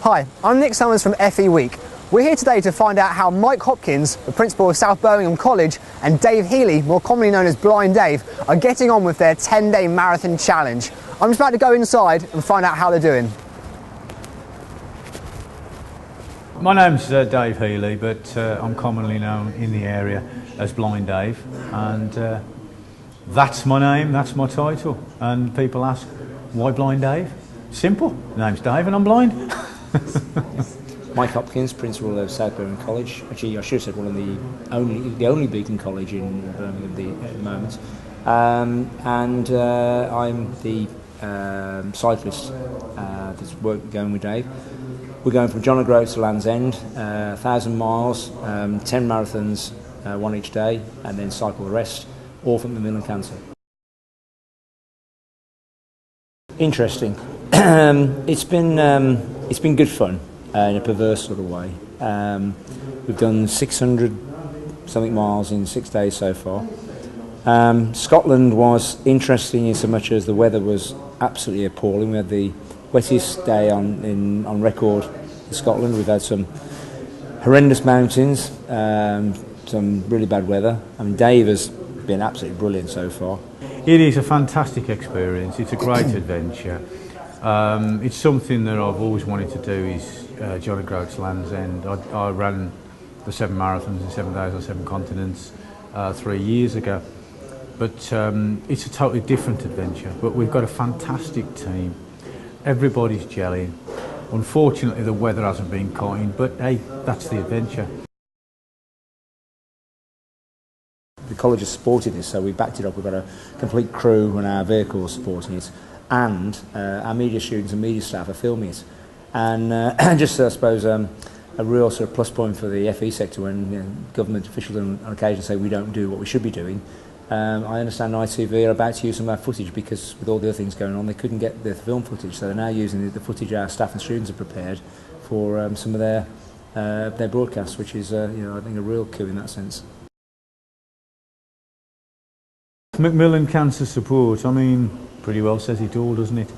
Hi, I'm Nick Summers from FE Week. We're here today to find out how Mike Hopkins, the principal of South Birmingham College, and Dave Heeley, more commonly known as Blind Dave, are getting on with their 10-day marathon challenge. I'm just about to go inside and find out how they're doing. My name's Dave Heeley, but I'm commonly known in the area as Blind Dave, and that's my name, that's my title. And people ask, why Blind Dave? Simple, the name's Dave and I'm blind. Mike Hopkins, principal of South Birmingham College. Actually, I should have said one of the only Beacon College in Birmingham at the moment. I'm the cyclist that's going with Dave. We're going from John O'Groats to Land's End, 1,000 miles, 10 marathons, one each day, and then cycle the rest, all from Macmillan Cancer. Interesting. It's been good fun. In a perverse sort of way. We've done 600 something miles in 6 days so far. Scotland was interesting in so much as the weather was absolutely appalling. We had the wettest day on record in Scotland. We've had some horrendous mountains, some really bad weather. I mean, Dave has been absolutely brilliant so far. It is a fantastic experience. It's a great adventure. It's something that I've always wanted to do is John O'Groats Land's End. I ran the 7 marathons in 7 days on 7 continents 3 years ago. But it's a totally different adventure. But we've got a fantastic team. Everybody's gelling. Unfortunately, the weather hasn't been kind, but hey, that's the adventure. The college has supported this, so we backed it up. We've got a complete crew and our vehicles supporting it. And our media students and media staff are filming it. And just, I suppose, a real sort of plus point for the FE sector when government officials on occasion say we don't do what we should be doing. I understand ITV are about to use some of our footage because with all the other things going on, they couldn't get the film footage. So they're now using the footage our staff and students have prepared for some of their broadcasts, which is, I think, a real coup in that sense. Macmillan Cancer Support, I mean, pretty well says it all, doesn't it?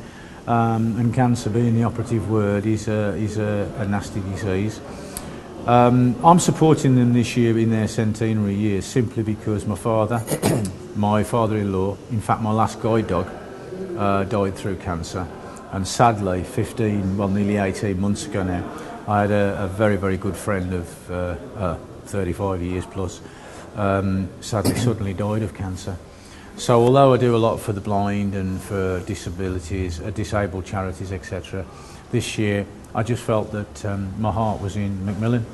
And cancer being the operative word is a nasty disease. I'm supporting them this year in their centenary year simply because my father, my father-in-law, in fact my last guide dog, died through cancer, and sadly nearly 18 months ago now, I had a very, very good friend of 35 years plus, sadly suddenly died of cancer. So although I do a lot for the blind and for disabilities, disabled charities, etc., this year I just felt that my heart was in Macmillan.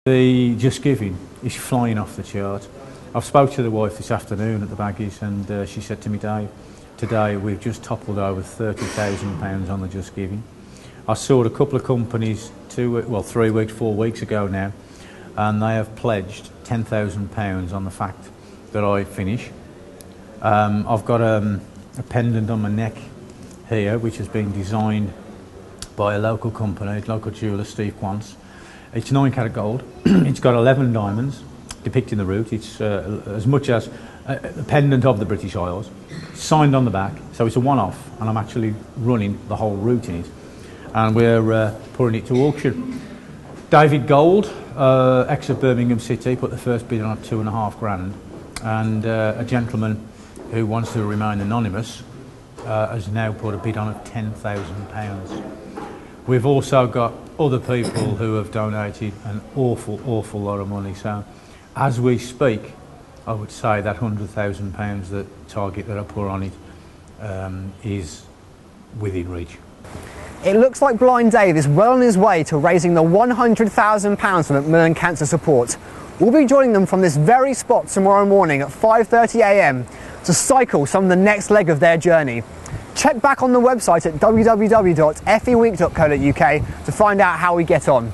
The Just Giving is flying off the chart. I've spoke to the wife this afternoon at the Baggies, and she said to me, Dave, today we've just toppled over £30,000 on the Just Giving. I saw a couple of companies 4 weeks ago now, and they have pledged £10,000 on the fact that I finish. I've got a pendant on my neck here which has been designed by a local company, local jeweller, Steve Quance. It's 9 carat gold. It's got 11 diamonds depicting the route. It's as much as a pendant of the British Isles, signed on the back, so it's a one-off, and I'm actually running the whole route in it, and we're putting it to auction. David Gold, ex of Birmingham City, put the first bid on at £2.5 grand, and a gentleman who wants to remain anonymous has now put a bid on of £10,000. We've also got other people who have donated an awful lot of money. So, as we speak, I would say that £100,000, the target that I put on it, is within reach. It looks like Blind Dave is well on his way to raising the £100,000 for Macmillan Cancer Support. We'll be joining them from this very spot tomorrow morning at 5:30 a.m. to cycle some of the next leg of their journey. Check back on the website at www.feweek.co.uk to find out how we get on.